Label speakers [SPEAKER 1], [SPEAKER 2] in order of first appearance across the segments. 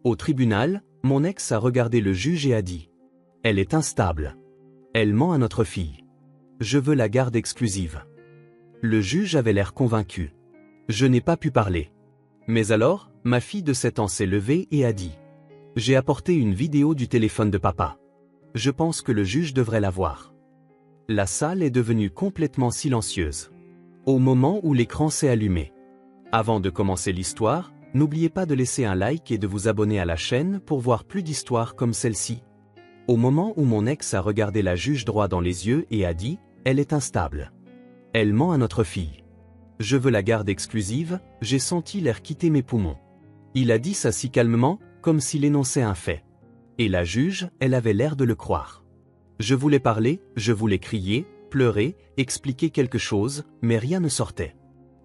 [SPEAKER 1] Au tribunal, mon ex a regardé le juge et a dit « Elle est instable. Elle ment à notre fille. Je veux la garde exclusive. » Le juge avait l'air convaincu. Je n'ai pas pu parler. Mais alors, ma fille de 7 ans s'est levée et a dit « J'ai apporté une vidéo du téléphone de papa. Je pense que le juge devrait la voir. » La salle est devenue complètement silencieuse. Au moment où l'écran s'est allumé. Avant de commencer l'histoire, n'oubliez pas de laisser un like et de vous abonner à la chaîne pour voir plus d'histoires comme celle-ci. Au moment où mon ex a regardé la juge droit dans les yeux et a dit « Elle est instable. Elle ment à notre fille. Je veux la garde exclusive », j'ai senti l'air quitter mes poumons. Il a dit ça si calmement, comme s'il énonçait un fait. Et la juge, elle avait l'air de le croire. Je voulais parler, je voulais crier, pleurer, expliquer quelque chose, mais rien ne sortait.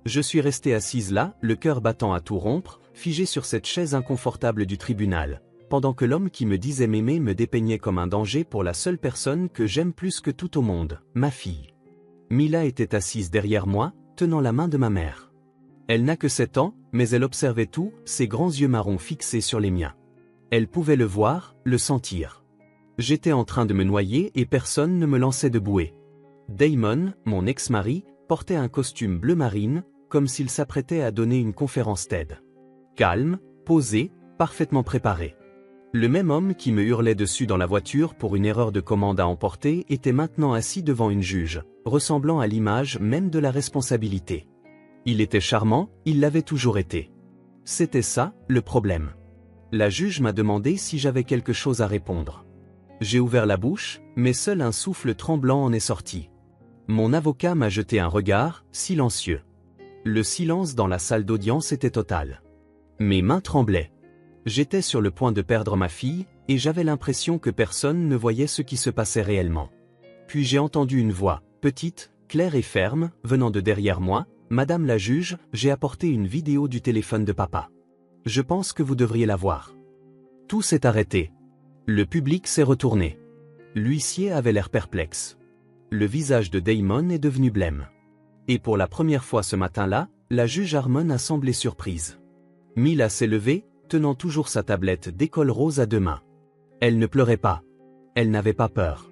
[SPEAKER 1] Je suis restée assise là, le cœur battant à tout rompre, figée sur cette chaise inconfortable du tribunal, pendant que l'homme qui me disait m'aimer me dépeignait comme un danger pour la seule personne que j'aime plus que tout au monde, ma fille. Mila était assise derrière moi, tenant la main de ma mère. Elle n'a que 7 ans, mais elle observait tout, ses grands yeux marrons fixés sur les miens. Elle pouvait le voir, le sentir. J'étais en train de me noyer et personne ne me lançait de bouée. Damon, mon ex-mari, portait un costume bleu marine, comme s'il s'apprêtait à donner une conférence TED. Calme, posé, parfaitement préparé. Le même homme qui me hurlait dessus dans la voiture pour une erreur de commande à emporter était maintenant assis devant une juge, ressemblant à l'image même de la responsabilité. Il était charmant, il l'avait toujours été. C'était ça, le problème. La juge m'a demandé si j'avais quelque chose à répondre. J'ai ouvert la bouche, mais seul un souffle tremblant en est sorti. Mon avocat m'a jeté un regard, silencieux. Le silence dans la salle d'audience était total. Mes mains tremblaient. J'étais sur le point de perdre ma fille, et j'avais l'impression que personne ne voyait ce qui se passait réellement. Puis j'ai entendu une voix, petite, claire et ferme, venant de derrière moi. « Madame la juge, j'ai apporté une vidéo du téléphone de papa. Je pense que vous devriez la voir. » Tout s'est arrêté. Le public s'est retourné. L'huissier avait l'air perplexe. Le visage de Damon est devenu blême. Et pour la première fois ce matin-là, la juge Harmon a semblé surprise. Mila s'est levée, tenant toujours sa tablette d'école rose à 2 mains. Elle ne pleurait pas. Elle n'avait pas peur.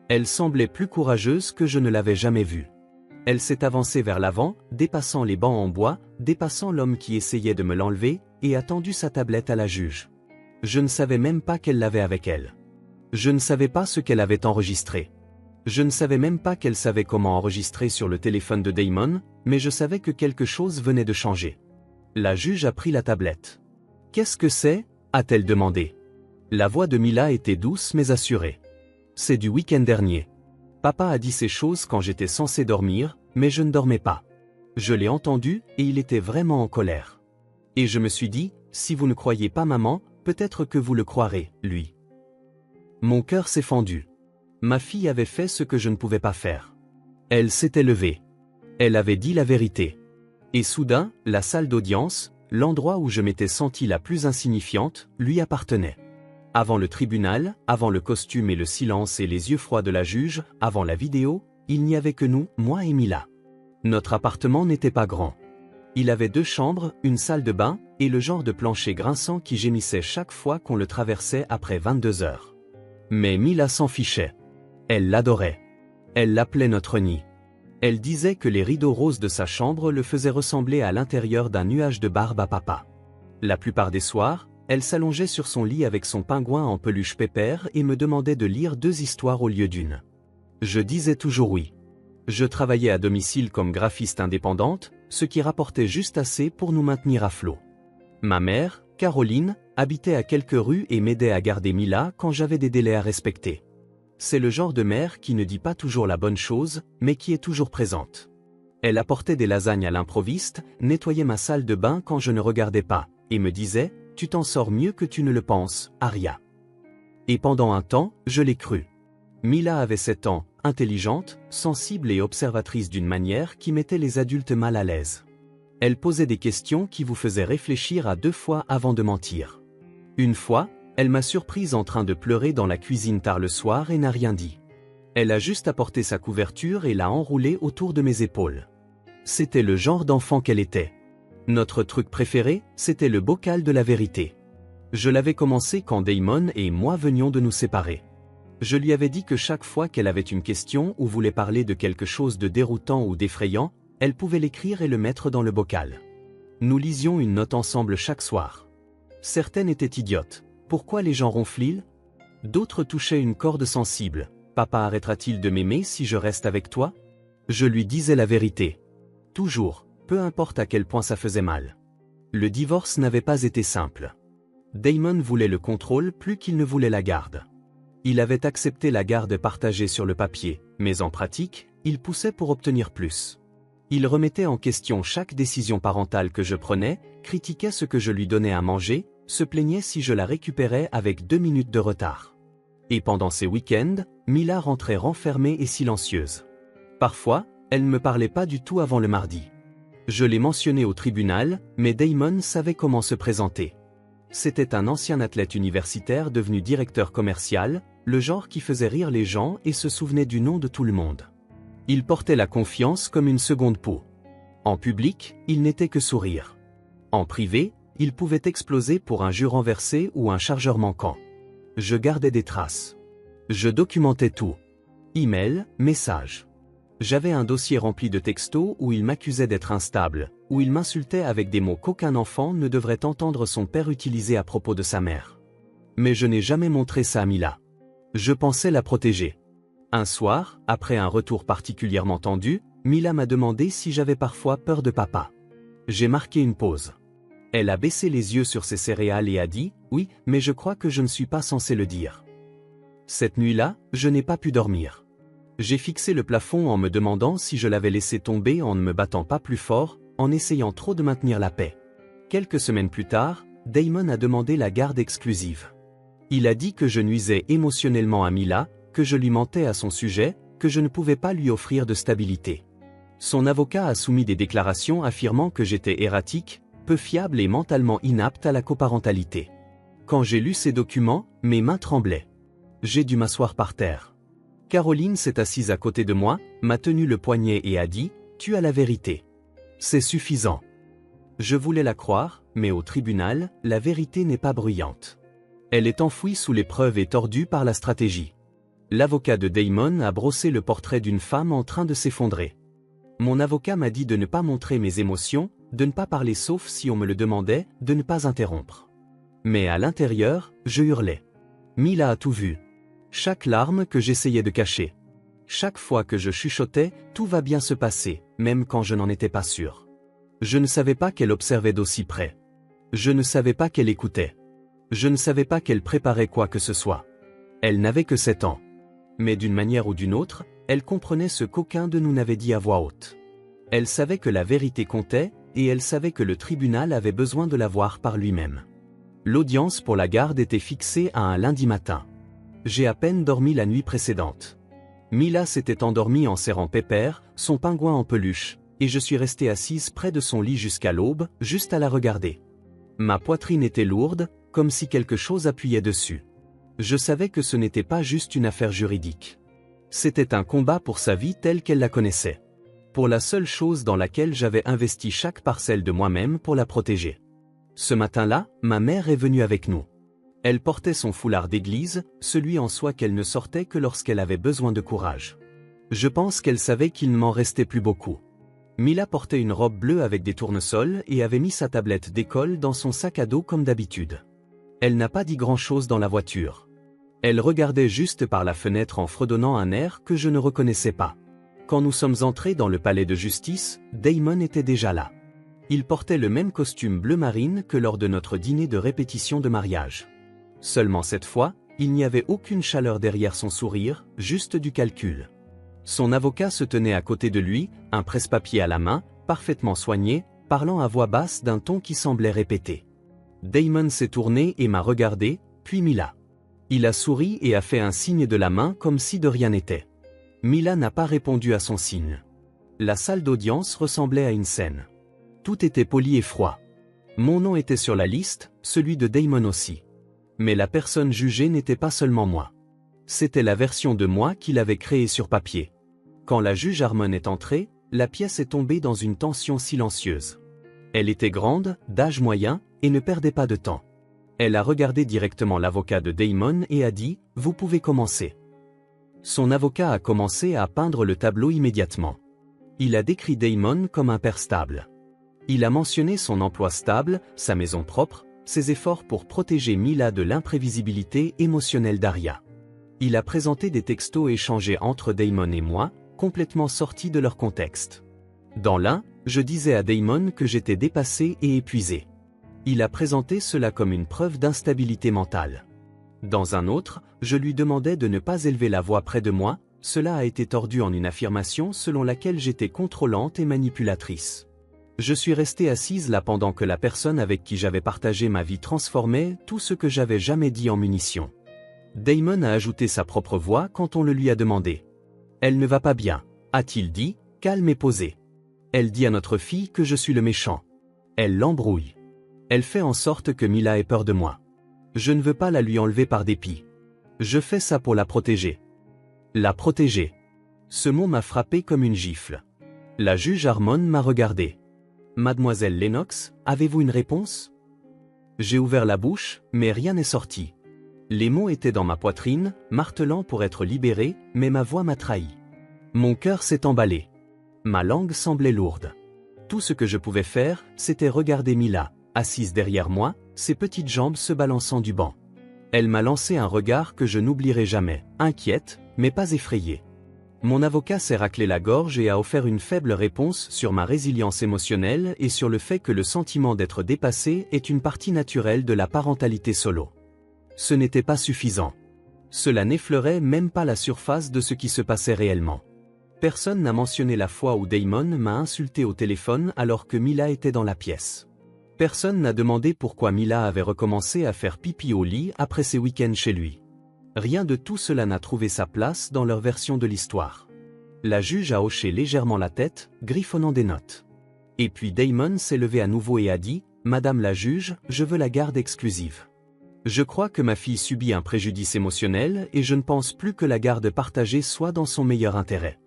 [SPEAKER 1] Elle semblait plus courageuse que je ne l'avais jamais vue. Elle s'est avancée vers l'avant, dépassant les bancs en bois, dépassant l'homme qui essayait de me l'enlever, et a tendu sa tablette à la juge. Je ne savais même pas qu'elle l'avait avec elle. Je ne savais pas ce qu'elle avait enregistré. Je ne savais même pas qu'elle savait comment enregistrer sur le téléphone de Damon, mais je savais que quelque chose venait de changer. La juge a pris la tablette. « Qu'est-ce que c'est ?» a-t-elle demandé. La voix de Mila était douce mais assurée. « C'est du week-end dernier. Papa a dit ces choses quand j'étais censé dormir, mais je ne dormais pas. Je l'ai entendu et il était vraiment en colère. Et je me suis dit, si vous ne croyez pas maman, peut-être que vous le croirez, lui. » Mon cœur s'est fendu. Ma fille avait fait ce que je ne pouvais pas faire. Elle s'était levée. Elle avait dit la vérité. Et soudain, la salle d'audience, l'endroit où je m'étais sentie la plus insignifiante, lui appartenait. Avant le tribunal, avant le costume et le silence et les yeux froids de la juge, avant la vidéo, il n'y avait que nous, moi et Mila. Notre appartement n'était pas grand. Il avait 2 chambres, une salle de bain, et le genre de plancher grinçant qui gémissait chaque fois qu'on le traversait après 22 heures. Mais Mila s'en fichait. Elle l'adorait. Elle l'appelait notre nid. Elle disait que les rideaux roses de sa chambre le faisaient ressembler à l'intérieur d'un nuage de barbe à papa. La plupart des soirs, elle s'allongeait sur son lit avec son pingouin en peluche pépère et me demandait de lire 2 histoires au lieu d'une. Je disais toujours oui. Je travaillais à domicile comme graphiste indépendante, ce qui rapportait juste assez pour nous maintenir à flot. Ma mère, Caroline, habitait à quelques rues et m'aidait à garder Mila quand j'avais des délais à respecter. C'est le genre de mère qui ne dit pas toujours la bonne chose, mais qui est toujours présente. Elle apportait des lasagnes à l'improviste, nettoyait ma salle de bain quand je ne regardais pas, et me disait « Tu t'en sors mieux que tu ne le penses, Aria. » Et pendant un temps, je l'ai cru. Mila avait 7 ans, intelligente, sensible et observatrice d'une manière qui mettait les adultes mal à l'aise. Elle posait des questions qui vous faisaient réfléchir à 2 fois avant de mentir. Une fois, elle m'a surprise en train de pleurer dans la cuisine tard le soir et n'a rien dit. Elle a juste apporté sa couverture et l'a enroulée autour de mes épaules. C'était le genre d'enfant qu'elle était. Notre truc préféré, c'était le bocal de la vérité. Je l'avais commencé quand Damon et moi venions de nous séparer. Je lui avais dit que chaque fois qu'elle avait une question ou voulait parler de quelque chose de déroutant ou d'effrayant, elle pouvait l'écrire et le mettre dans le bocal. Nous lisions une note ensemble chaque soir. Certaines étaient idiotes. Pourquoi les gens ronflent? D'autres touchaient une corde sensible. Papa arrêtera-t-il de m'aimer si je reste avec toi? Je lui disais la vérité. Toujours, peu importe à quel point ça faisait mal. Le divorce n'avait pas été simple. Damon voulait le contrôle plus qu'il ne voulait la garde. Il avait accepté la garde partagée sur le papier, mais en pratique, il poussait pour obtenir plus. Il remettait en question chaque décision parentale que je prenais, critiquait ce que je lui donnais à manger, se plaignait si je la récupérais avec 2 minutes de retard. Et pendant ces week-ends, Mila rentrait renfermée et silencieuse. Parfois, elle ne me parlait pas du tout avant le mardi. Je l'ai mentionné au tribunal, mais Damon savait comment se présenter. C'était un ancien athlète universitaire devenu directeur commercial, le genre qui faisait rire les gens et se souvenait du nom de tout le monde. Il portait la confiance comme une seconde peau. En public, il n'était que sourire. En privé, il pouvait exploser pour un jus renversé ou un chargeur manquant. Je gardais des traces. Je documentais tout. Email, messages. J'avais un dossier rempli de textos où il m'accusait d'être instable, où il m'insultait avec des mots qu'aucun enfant ne devrait entendre son père utiliser à propos de sa mère. Mais je n'ai jamais montré ça à Mila. Je pensais la protéger. Un soir, après un retour particulièrement tendu, Mila m'a demandé si j'avais parfois peur de papa. J'ai marqué une pause. Elle a baissé les yeux sur ses céréales et a dit « Oui, mais je crois que je ne suis pas censé le dire. » Cette nuit-là, je n'ai pas pu dormir. J'ai fixé le plafond en me demandant si je l'avais laissé tomber en ne me battant pas plus fort, en essayant trop de maintenir la paix. Quelques semaines plus tard, Damon a demandé la garde exclusive. Il a dit que je nuisais émotionnellement à Mila, que je lui mentais à son sujet, que je ne pouvais pas lui offrir de stabilité. Son avocat a soumis des déclarations affirmant que j'étais erratique, peu fiable et mentalement inapte à la coparentalité. Quand j'ai lu ces documents, mes mains tremblaient. J'ai dû m'asseoir par terre. Caroline s'est assise à côté de moi, m'a tenu le poignet et a dit « Tu as la vérité. C'est suffisant. » Je voulais la croire, mais au tribunal, la vérité n'est pas bruyante. Elle est enfouie sous les preuves et tordue par la stratégie. L'avocat de Damon a brossé le portrait d'une femme en train de s'effondrer. Mon avocat m'a dit de ne pas montrer mes émotions, de ne pas parler sauf si on me le demandait, de ne pas interrompre. Mais à l'intérieur, je hurlais. Mila a tout vu. Chaque larme que j'essayais de cacher. Chaque fois que je chuchotais, tout va bien se passer, même quand je n'en étais pas sûr. Je ne savais pas qu'elle observait d'aussi près. Je ne savais pas qu'elle écoutait. Je ne savais pas qu'elle préparait quoi que ce soit. Elle n'avait que 7 ans. Mais d'une manière ou d'une autre, elle comprenait ce qu'aucun de nous n'avait dit à voix haute. Elle savait que la vérité comptait, et elle savait que le tribunal avait besoin de la voir par lui-même. L'audience pour la garde était fixée à un lundi matin. J'ai à peine dormi la nuit précédente. Mila s'était endormie en serrant Pépère, son pingouin en peluche, et je suis restée assise près de son lit jusqu'à l'aube, juste à la regarder. Ma poitrine était lourde, comme si quelque chose appuyait dessus. Je savais que ce n'était pas juste une affaire juridique. C'était un combat pour sa vie telle qu'elle la connaissait. Pour la seule chose dans laquelle j'avais investi chaque parcelle de moi-même pour la protéger. Ce matin-là, ma mère est venue avec nous. Elle portait son foulard d'église, celui en soie qu'elle ne sortait que lorsqu'elle avait besoin de courage. Je pense qu'elle savait qu'il ne m'en restait plus beaucoup. Mila portait une robe bleue avec des tournesols et avait mis sa tablette d'école dans son sac à dos comme d'habitude. Elle n'a pas dit grand-chose dans la voiture. Elle regardait juste par la fenêtre en fredonnant un air que je ne reconnaissais pas. Quand nous sommes entrés dans le palais de justice, Damon était déjà là. Il portait le même costume bleu marine que lors de notre dîner de répétition de mariage. Seulement cette fois, il n'y avait aucune chaleur derrière son sourire, juste du calcul. Son avocat se tenait à côté de lui, un presse-papier à la main, parfaitement soigné, parlant à voix basse d'un ton qui semblait répéter. Damon s'est tourné et m'a regardé, puis Mila. Il a souri et a fait un signe de la main comme si de rien n'était. Mila n'a pas répondu à son signe. La salle d'audience ressemblait à une scène. Tout était poli et froid. Mon nom était sur la liste, celui de Damon aussi. Mais la personne jugée n'était pas seulement moi. C'était la version de moi qu'il avait créée sur papier. Quand la juge Harmon est entrée, la pièce est tombée dans une tension silencieuse. Elle était grande, d'âge moyen, et ne perdait pas de temps. Elle a regardé directement l'avocat de Damon et a dit « Vous pouvez commencer ». Son avocat a commencé à peindre le tableau immédiatement. Il a décrit Damon comme un père stable. Il a mentionné son emploi stable, sa maison propre, ses efforts pour protéger Mila de l'imprévisibilité émotionnelle d'Aria. Il a présenté des textos échangés entre Damon et moi, complètement sortis de leur contexte. Dans l'un, je disais à Damon que j'étais dépassé et épuisé. Il a présenté cela comme une preuve d'instabilité mentale. Dans un autre, je lui demandais de ne pas élever la voix près de moi, cela a été tordu en une affirmation selon laquelle j'étais contrôlante et manipulatrice. Je suis restée assise là pendant que la personne avec qui j'avais partagé ma vie transformait tout ce que j'avais jamais dit en munitions. Damon a ajouté sa propre voix quand on le lui a demandé. « Elle ne va pas bien », a-t-il dit, calme et posé. Elle dit à notre fille que je suis le méchant. Elle l'embrouille. Elle fait en sorte que Mila ait peur de moi. Je ne veux pas la lui enlever par dépit. Je fais ça pour la protéger. La protéger. Ce mot m'a frappé comme une gifle. La juge Harmon m'a regardé. Mademoiselle Lennox, avez-vous une réponse? J'ai ouvert la bouche, mais rien n'est sorti. Les mots étaient dans ma poitrine, martelant pour être libérés, mais ma voix m'a trahi. Mon cœur s'est emballé. Ma langue semblait lourde. Tout ce que je pouvais faire, c'était regarder Mila, assise derrière moi, ses petites jambes se balançant du banc. Elle m'a lancé un regard que je n'oublierai jamais, inquiète, mais pas effrayée. Mon avocat s'est raclé la gorge et a offert une faible réponse sur ma résilience émotionnelle et sur le fait que le sentiment d'être dépassé est une partie naturelle de la parentalité solo. Ce n'était pas suffisant. Cela n'effleurait même pas la surface de ce qui se passait réellement. Personne n'a mentionné la fois où Damon m'a insulté au téléphone alors que Mila était dans la pièce. Personne n'a demandé pourquoi Mila avait recommencé à faire pipi au lit après ses week-ends chez lui. Rien de tout cela n'a trouvé sa place dans leur version de l'histoire. La juge a hoché légèrement la tête, griffonnant des notes. Et puis Damon s'est levé à nouveau et a dit « Madame la juge, je veux la garde exclusive. Je crois que ma fille subit un préjudice émotionnel et je ne pense plus que la garde partagée soit dans son meilleur intérêt. »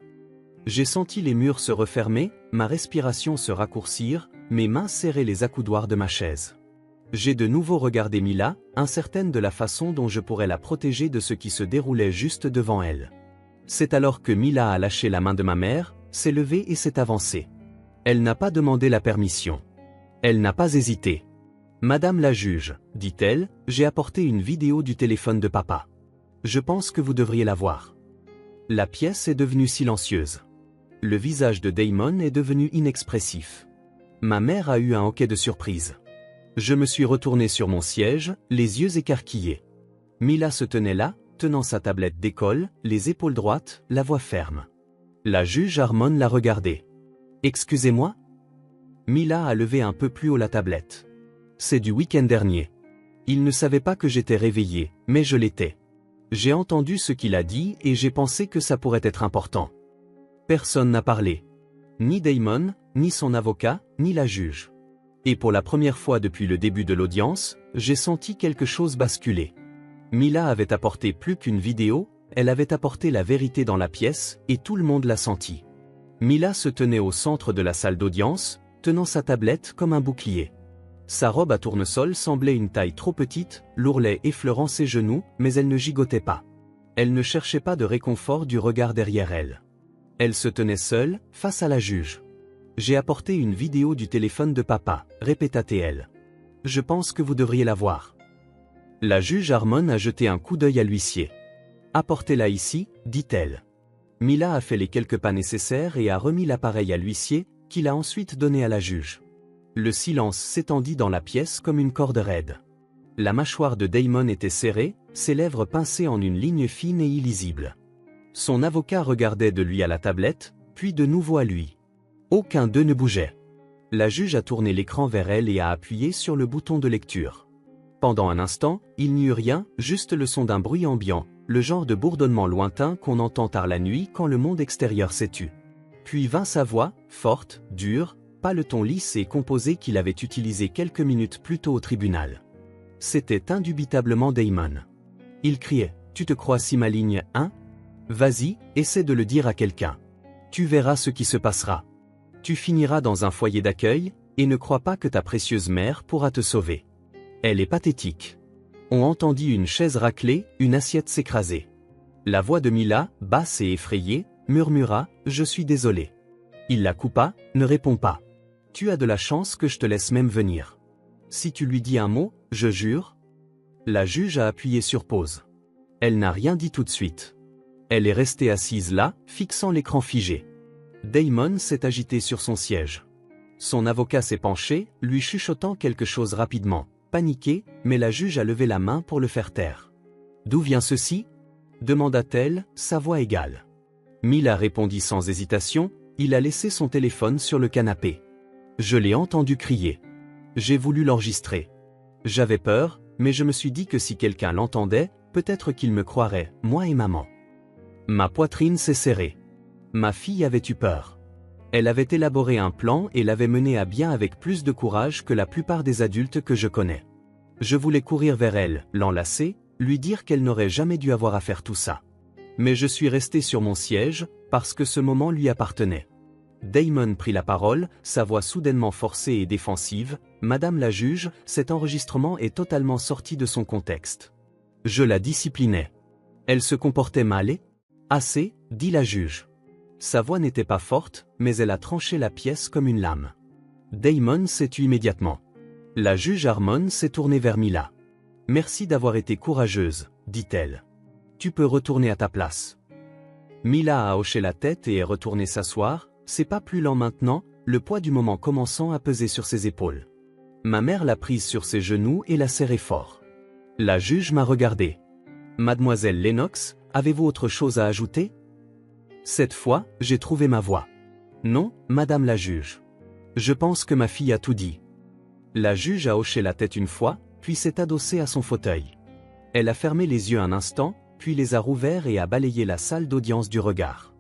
[SPEAKER 1] J'ai senti les murs se refermer, ma respiration se raccourcir, mes mains serraient les accoudoirs de ma chaise. J'ai de nouveau regardé Mila, incertaine de la façon dont je pourrais la protéger de ce qui se déroulait juste devant elle. C'est alors que Mila a lâché la main de ma mère, s'est levée et s'est avancée. Elle n'a pas demandé la permission. Elle n'a pas hésité. « Madame la juge, dit-elle, j'ai apporté une vidéo du téléphone de papa. Je pense que vous devriez la voir. » La pièce est devenue silencieuse. Le visage de Damon est devenu inexpressif. Ma mère a eu un hoquet de surprise. Je me suis retourné sur mon siège, les yeux écarquillés. Mila se tenait là, tenant sa tablette d'école, les épaules droites, la voix ferme. La juge Harmon l'a regardée. « Excusez-moi » Mila a levé un peu plus haut la tablette. « C'est du week-end dernier. Il ne savait pas que j'étais réveillée, mais je l'étais. J'ai entendu ce qu'il a dit et j'ai pensé que ça pourrait être important. » Personne n'a parlé. Ni Damon, ni son avocat, ni la juge. Et pour la première fois depuis le début de l'audience, j'ai senti quelque chose basculer. Mila avait apporté plus qu'une vidéo, elle avait apporté la vérité dans la pièce, et tout le monde l'a senti. Mila se tenait au centre de la salle d'audience, tenant sa tablette comme un bouclier. Sa robe à tournesol semblait une taille trop petite, l'ourlet effleurant ses genoux, mais elle ne gigotait pas. Elle ne cherchait pas de réconfort du regard derrière elle. Elle se tenait seule, face à la juge. « J'ai apporté une vidéo du téléphone de papa », répéta-t-elle. « Je pense que vous devriez la voir. » La juge Harmon a jeté un coup d'œil à l'huissier. « Apportez-la ici », dit-elle. Mila a fait les quelques pas nécessaires et a remis l'appareil à l'huissier, qui l'a ensuite donné à la juge. Le silence s'étendit dans la pièce comme une corde raide. La mâchoire de Damon était serrée, ses lèvres pincées en une ligne fine et illisible. Son avocat regardait de lui à la tablette, puis de nouveau à lui. Aucun d'eux ne bougeait. La juge a tourné l'écran vers elle et a appuyé sur le bouton de lecture. Pendant un instant, il n'y eut rien, juste le son d'un bruit ambiant, le genre de bourdonnement lointain qu'on entend tard la nuit quand le monde extérieur s'est tu. Puis vint sa voix, forte, dure, pas le ton lisse et composé qu'il avait utilisé quelques minutes plus tôt au tribunal. C'était indubitablement Damon. Il criait « Tu te crois si maligne, hein ? Vas-y, essaie de le dire à quelqu'un. Tu verras ce qui se passera. Tu finiras dans un foyer d'accueil, et ne crois pas que ta précieuse mère pourra te sauver. Elle est pathétique. On entendit une chaise racler, une assiette s'écraser. La voix de Mila, basse et effrayée, murmura « Je suis désolé ». Il la coupa, ne répond pas. Tu as de la chance que je te laisse même venir. Si tu lui dis un mot, je jure. La juge a appuyé sur pause. Elle n'a rien dit tout de suite. Elle est restée assise là, fixant l'écran figé. Damon s'est agité sur son siège. Son avocat s'est penché, lui chuchotant quelque chose rapidement. Paniquée, mais la juge a levé la main pour le faire taire. « D'où vient ceci ?» demanda-t-elle, sa voix égale. Mila répondit sans hésitation, il a laissé son téléphone sur le canapé. Je l'ai entendu crier. J'ai voulu l'enregistrer. J'avais peur, mais je me suis dit que si quelqu'un l'entendait, peut-être qu'il me croirait, moi et maman. Ma poitrine s'est serrée. Ma fille avait eu peur. Elle avait élaboré un plan et l'avait mené à bien avec plus de courage que la plupart des adultes que je connais. Je voulais courir vers elle, l'enlacer, lui dire qu'elle n'aurait jamais dû avoir à faire tout ça. Mais je suis resté sur mon siège, parce que ce moment lui appartenait. Damon prit la parole, sa voix soudainement forcée et défensive. « Madame la juge, cet enregistrement est totalement sorti de son contexte. Je la disciplinais. Elle se comportait mal et... »« Assez, » dit la juge. Sa voix n'était pas forte, mais elle a tranché la pièce comme une lame. Damon s'est tu immédiatement. La juge Harmon s'est tournée vers Mila. « Merci d'avoir été courageuse, » dit-elle. « Tu peux retourner à ta place. » Mila a hoché la tête et est retournée s'asseoir. C'est pas plus lent maintenant, le poids du moment commençant à peser sur ses épaules. Ma mère l'a prise sur ses genoux et l'a serrée fort. La juge m'a regardé. « Mademoiselle Lennox, avez-vous autre chose à ajouter ?» Cette fois, j'ai trouvé ma voix. « Non, madame la juge. Je pense que ma fille a tout dit. » La juge a hoché la tête une fois, puis s'est adossée à son fauteuil. Elle a fermé les yeux un instant, puis les a rouverts et a balayé la salle d'audience du regard.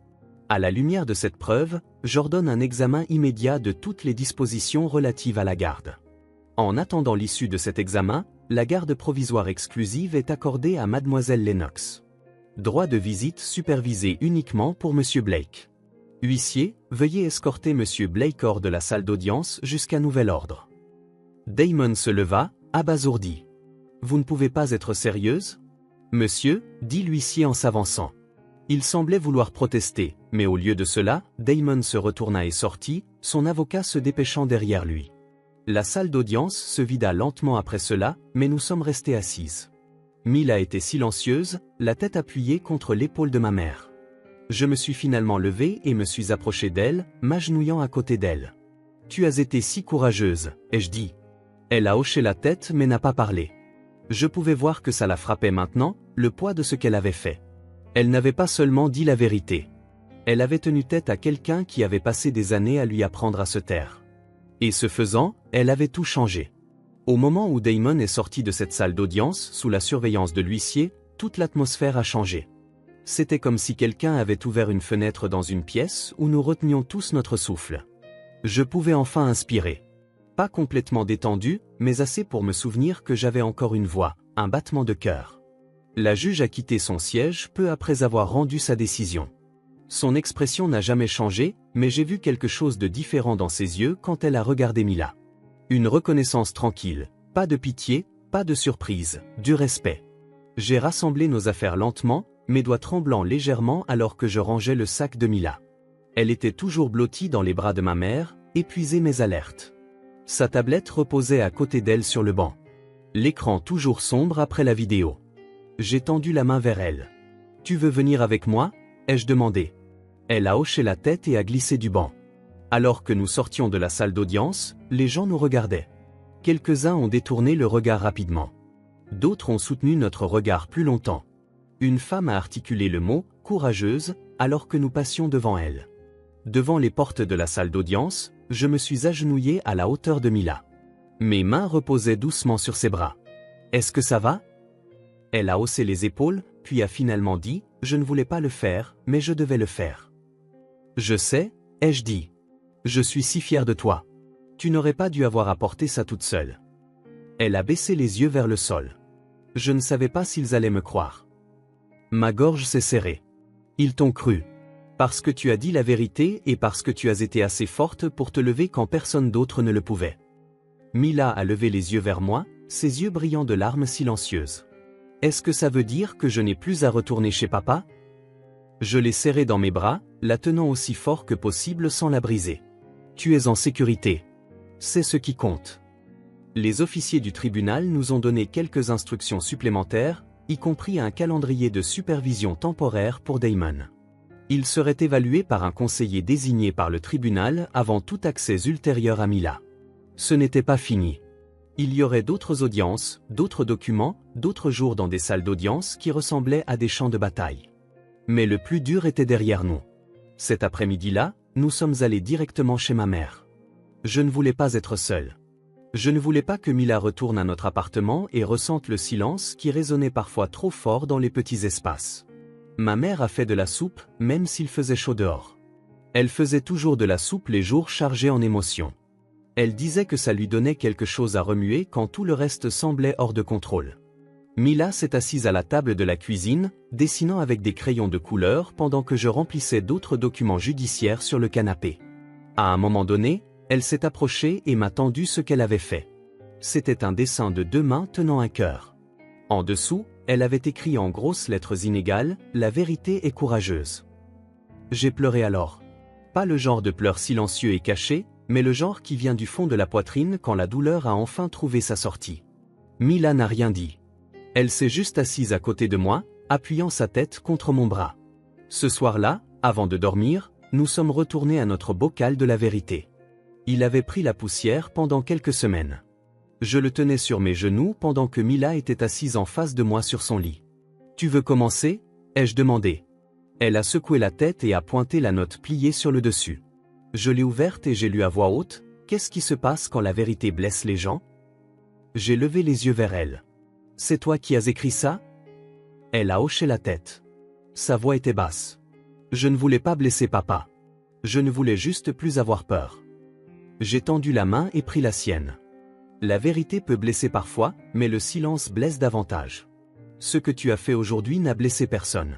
[SPEAKER 1] À la lumière de cette preuve, j'ordonne un examen immédiat de toutes les dispositions relatives à la garde. En attendant l'issue de cet examen, la garde provisoire exclusive est accordée à mademoiselle Lennox. Droit de visite supervisé uniquement pour monsieur Blake. Huissier, veuillez escorter monsieur Blake hors de la salle d'audience jusqu'à nouvel ordre. Damon se leva, abasourdi. « Vous ne pouvez pas être sérieuse ? » Monsieur, dit l'huissier en s'avançant. Il semblait vouloir protester, mais au lieu de cela, Damon se retourna et sortit, son avocat se dépêchant derrière lui. La salle d'audience se vida lentement après cela, mais nous sommes restés assises. Mila était silencieuse, la tête appuyée contre l'épaule de ma mère. Je me suis finalement levé et me suis approché d'elle, m'agenouillant à côté d'elle. « Tu as été si courageuse, ai-je dit. » Elle a hoché la tête mais n'a pas parlé. Je pouvais voir que ça la frappait maintenant, le poids de ce qu'elle avait fait. Elle n'avait pas seulement dit la vérité. Elle avait tenu tête à quelqu'un qui avait passé des années à lui apprendre à se taire. Et ce faisant, elle avait tout changé. Au moment où Damon est sorti de cette salle d'audience, sous la surveillance de l'huissier, toute l'atmosphère a changé. C'était comme si quelqu'un avait ouvert une fenêtre dans une pièce où nous retenions tous notre souffle. Je pouvais enfin inspirer. Pas complètement détendu, mais assez pour me souvenir que j'avais encore une voix, un battement de cœur. La juge a quitté son siège peu après avoir rendu sa décision. Son expression n'a jamais changé, mais j'ai vu quelque chose de différent dans ses yeux quand elle a regardé Mila. Une reconnaissance tranquille, pas de pitié, pas de surprise, du respect. J'ai rassemblé nos affaires lentement, mes doigts tremblant légèrement alors que je rangeais le sac de Mila. Elle était toujours blottie dans les bras de ma mère, épuisée mais alerte. Sa tablette reposait à côté d'elle sur le banc. L'écran toujours sombre après la vidéo. J'ai tendu la main vers elle. « Tu veux venir avec moi ?» ai-je demandé. Elle a hoché la tête et a glissé du banc. Alors que nous sortions de la salle d'audience, les gens nous regardaient. Quelques-uns ont détourné le regard rapidement. D'autres ont soutenu notre regard plus longtemps. Une femme a articulé le mot « courageuse » alors que nous passions devant elle. Devant les portes de la salle d'audience, je me suis agenouillé à la hauteur de Mila. Mes mains reposaient doucement sur ses bras. « Est-ce que ça va ?» Elle a haussé les épaules, puis a finalement dit « Je ne voulais pas le faire, mais je devais le faire. »« Je sais, » ai-je dit. « Je suis si fière de toi. Tu n'aurais pas dû avoir apporté ça toute seule. » Elle a baissé les yeux vers le sol. Je ne savais pas s'ils allaient me croire. Ma gorge s'est serrée. Ils t'ont cru. Parce que tu as dit la vérité et parce que tu as été assez forte pour te lever quand personne d'autre ne le pouvait. Mila a levé les yeux vers moi, ses yeux brillants de larmes silencieuses. Est-ce que ça veut dire que je n'ai plus à retourner chez papa? Je l'ai serrée dans mes bras, la tenant aussi fort que possible sans la briser. Tu es en sécurité. C'est ce qui compte. Les officiers du tribunal nous ont donné quelques instructions supplémentaires, y compris un calendrier de supervision temporaire pour Damon. Il serait évalué par un conseiller désigné par le tribunal avant tout accès ultérieur à Mila. Ce n'était pas fini. Il y aurait d'autres audiences, d'autres documents, d'autres jours dans des salles d'audience qui ressemblaient à des champs de bataille. Mais le plus dur était derrière nous. Cet après-midi-là, nous sommes allés directement chez ma mère. Je ne voulais pas être seul. Je ne voulais pas que Mila retourne à notre appartement et ressente le silence qui résonnait parfois trop fort dans les petits espaces. Ma mère a fait de la soupe, même s'il faisait chaud dehors. Elle faisait toujours de la soupe les jours chargés en émotions. Elle disait que ça lui donnait quelque chose à remuer quand tout le reste semblait hors de contrôle. Mila s'est assise à la table de la cuisine, dessinant avec des crayons de couleur pendant que je remplissais d'autres documents judiciaires sur le canapé. À un moment donné, elle s'est approchée et m'a tendu ce qu'elle avait fait. C'était un dessin de 2 mains tenant un cœur. En dessous, elle avait écrit en grosses lettres inégales « La vérité est courageuse ». J'ai pleuré alors. Pas le genre de pleurs silencieux et cachés, mais le genre qui vient du fond de la poitrine quand la douleur a enfin trouvé sa sortie. Mila n'a rien dit. Elle s'est juste assise à côté de moi, appuyant sa tête contre mon bras. Ce soir-là, avant de dormir, nous sommes retournés à notre bocal de la vérité. Il avait pris la poussière pendant quelques semaines. Je le tenais sur mes genoux pendant que Mila était assise en face de moi sur son lit. « Tu veux commencer ?» ai-je demandé. Elle a secoué la tête et a pointé la note pliée sur le dessus. Je l'ai ouverte et j'ai lu à voix haute « Qu'est-ce qui se passe quand la vérité blesse les gens ?» J'ai levé les yeux vers elle. « C'est toi qui as écrit ça ?» Elle a hoché la tête. Sa voix était basse. Je ne voulais pas blesser papa. Je ne voulais juste plus avoir peur. J'ai tendu la main et pris la sienne. La vérité peut blesser parfois, mais le silence blesse davantage. Ce que tu as fait aujourd'hui n'a blessé personne.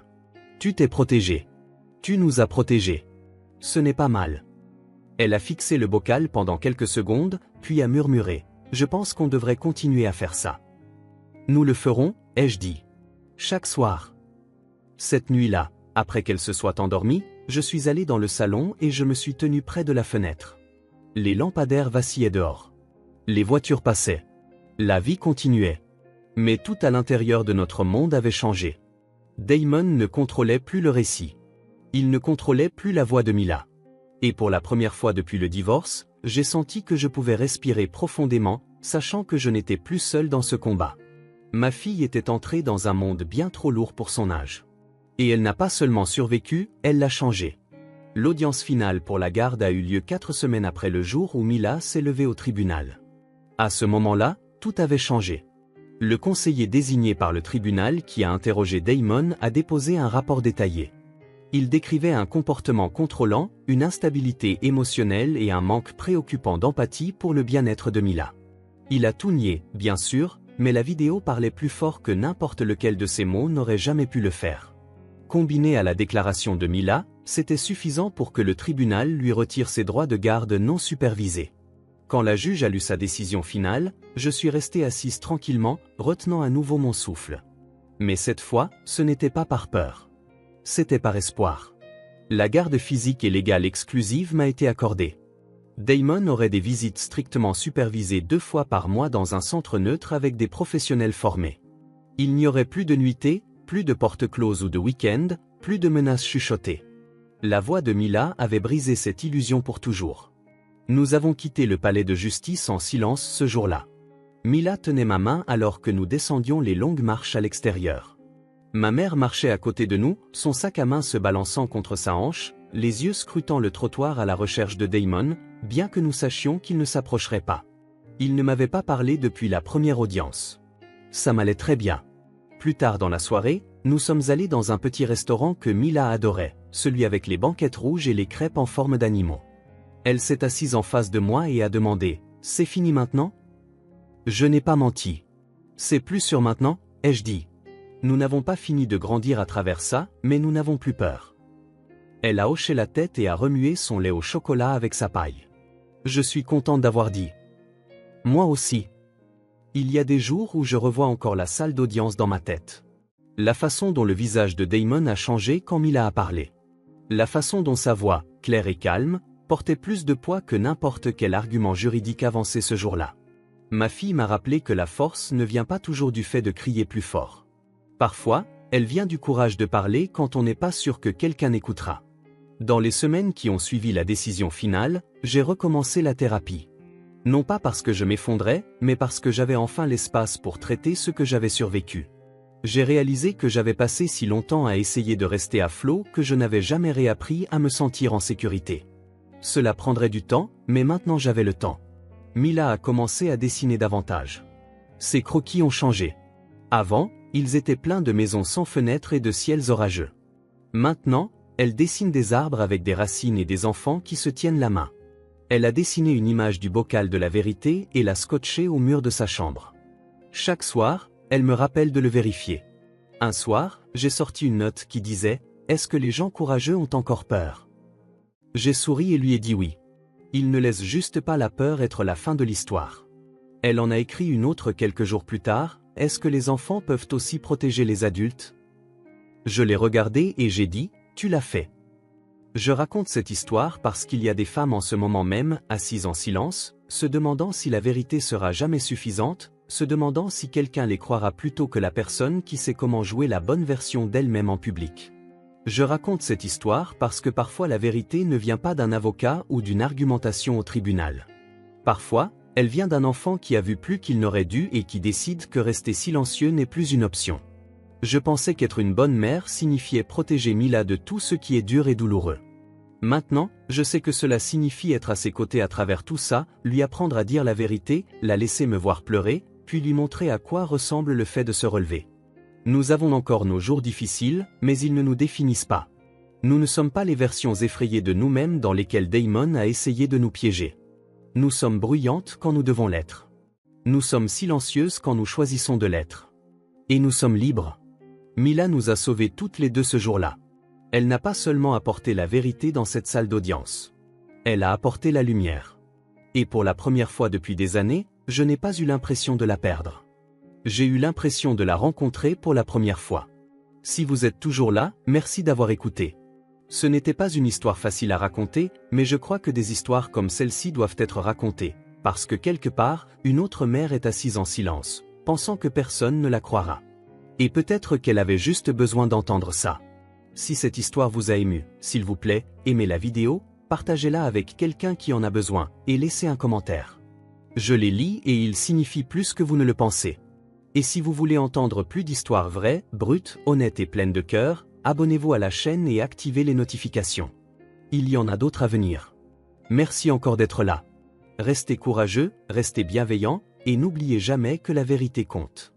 [SPEAKER 1] Tu t'es protégé. Tu nous as protégés. Ce n'est pas mal. Elle a fixé le bocal pendant quelques secondes, puis a murmuré. Je pense qu'on devrait continuer à faire ça. Nous le ferons, ai-je dit. Chaque soir. Cette nuit-là, après qu'elle se soit endormie, je suis allé dans le salon et je me suis tenu près de la fenêtre. Les lampadaires vacillaient dehors. Les voitures passaient. La vie continuait. Mais tout à l'intérieur de notre monde avait changé. Damon ne contrôlait plus le récit. Il ne contrôlait plus la voix de Mila. Et pour la première fois depuis le divorce, j'ai senti que je pouvais respirer profondément, sachant que je n'étais plus seul dans ce combat. Ma fille était entrée dans un monde bien trop lourd pour son âge. Et elle n'a pas seulement survécu, elle l'a changé. L'audience finale pour la garde a eu lieu 4 semaines après le jour où Mila s'est levée au tribunal. À ce moment-là, tout avait changé. Le conseiller désigné par le tribunal qui a interrogé Damon a déposé un rapport détaillé. Il décrivait un comportement contrôlant, une instabilité émotionnelle et un manque préoccupant d'empathie pour le bien-être de Mila. Il a tout nié, bien sûr, mais la vidéo parlait plus fort que n'importe lequel de ces mots n'aurait jamais pu le faire. Combiné à la déclaration de Mila, c'était suffisant pour que le tribunal lui retire ses droits de garde non supervisés. Quand la juge a lu sa décision finale, je suis resté assise tranquillement, retenant à nouveau mon souffle. Mais cette fois, ce n'était pas par peur. C'était par espoir. La garde physique et légale exclusive m'a été accordée. Damon aurait des visites strictement supervisées 2 fois par mois dans un centre neutre avec des professionnels formés. Il n'y aurait plus de nuitées, plus de portes closes ou de week-end, plus de menaces chuchotées. La voix de Mila avait brisé cette illusion pour toujours. Nous avons quitté le palais de justice en silence ce jour-là. Mila tenait ma main alors que nous descendions les longues marches à l'extérieur. Ma mère marchait à côté de nous, son sac à main se balançant contre sa hanche, les yeux scrutant le trottoir à la recherche de Damon, bien que nous sachions qu'il ne s'approcherait pas. Il ne m'avait pas parlé depuis la première audience. Ça m'allait très bien. Plus tard dans la soirée, nous sommes allés dans un petit restaurant que Mila adorait, celui avec les banquettes rouges et les crêpes en forme d'animaux. Elle s'est assise en face de moi et a demandé « C'est fini maintenant ?» Je n'ai pas menti. « C'est plus sûr maintenant ?» ai-je dit. Nous n'avons pas fini de grandir à travers ça, mais nous n'avons plus peur. Elle a hoché la tête et a remué son lait au chocolat avec sa paille. Je suis contente d'avoir dit. Moi aussi. Il y a des jours où je revois encore la salle d'audience dans ma tête. La façon dont le visage de Damon a changé quand Mila a parlé. La façon dont sa voix, claire et calme, portait plus de poids que n'importe quel argument juridique avancé ce jour-là. Ma fille m'a rappelé que la force ne vient pas toujours du fait de crier plus fort. Parfois, elle vient du courage de parler quand on n'est pas sûr que quelqu'un écoutera. Dans les semaines qui ont suivi la décision finale, j'ai recommencé la thérapie. Non pas parce que je m'effondrais, mais parce que j'avais enfin l'espace pour traiter ce que j'avais survécu. J'ai réalisé que j'avais passé si longtemps à essayer de rester à flot que je n'avais jamais réappris à me sentir en sécurité. Cela prendrait du temps, mais maintenant j'avais le temps. Mila a commencé à dessiner davantage. Ses croquis ont changé. Avant, ils étaient pleins de maisons sans fenêtres et de ciels orageux. Maintenant, elle dessine des arbres avec des racines et des enfants qui se tiennent la main. Elle a dessiné une image du bocal de la vérité et l'a scotché au mur de sa chambre. Chaque soir, elle me rappelle de le vérifier. Un soir, j'ai sorti une note qui disait « Est-ce que les gens courageux ont encore peur ?» J'ai souri et lui ai dit oui. Ils ne laissent juste pas la peur être la fin de l'histoire. Elle en a écrit une autre quelques jours plus tard « Est-ce que les enfants peuvent aussi protéger les adultes ?» Je l'ai regardé et j'ai dit « Tu l'as fait ». Je raconte cette histoire parce qu'il y a des femmes en ce moment même, assises en silence, se demandant si la vérité sera jamais suffisante, se demandant si quelqu'un les croira plutôt que la personne qui sait comment jouer la bonne version d'elle-même en public. Je raconte cette histoire parce que parfois la vérité ne vient pas d'un avocat ou d'une argumentation au tribunal. Parfois, elle vient d'un enfant qui a vu plus qu'il n'aurait dû et qui décide que rester silencieux n'est plus une option. Je pensais qu'être une bonne mère signifiait protéger Mila de tout ce qui est dur et douloureux. Maintenant, je sais que cela signifie être à ses côtés à travers tout ça, lui apprendre à dire la vérité, la laisser me voir pleurer, puis lui montrer à quoi ressemble le fait de se relever. Nous avons encore nos jours difficiles, mais ils ne nous définissent pas. Nous ne sommes pas les versions effrayées de nous-mêmes dans lesquelles Damon a essayé de nous piéger. Nous sommes bruyantes quand nous devons l'être. Nous sommes silencieuses quand nous choisissons de l'être. Et nous sommes libres. Mila nous a sauvés toutes les deux ce jour-là. Elle n'a pas seulement apporté la vérité dans cette salle d'audience. Elle a apporté la lumière. Et pour la première fois depuis des années, je n'ai pas eu l'impression de la perdre. J'ai eu l'impression de la rencontrer pour la première fois. Si vous êtes toujours là, merci d'avoir écouté. Ce n'était pas une histoire facile à raconter, mais je crois que des histoires comme celle-ci doivent être racontées, parce que quelque part, une autre mère est assise en silence, pensant que personne ne la croira. Et peut-être qu'elle avait juste besoin d'entendre ça. Si cette histoire vous a ému, s'il vous plaît, aimez la vidéo, partagez-la avec quelqu'un qui en a besoin, et laissez un commentaire. Je les lis et ils signifient plus que vous ne le pensez. Et si vous voulez entendre plus d'histoires vraies, brutes, honnêtes et pleines de cœur, abonnez-vous à la chaîne et activez les notifications. Il y en a d'autres à venir. Merci encore d'être là. Restez courageux, restez bienveillants, et n'oubliez jamais que la vérité compte.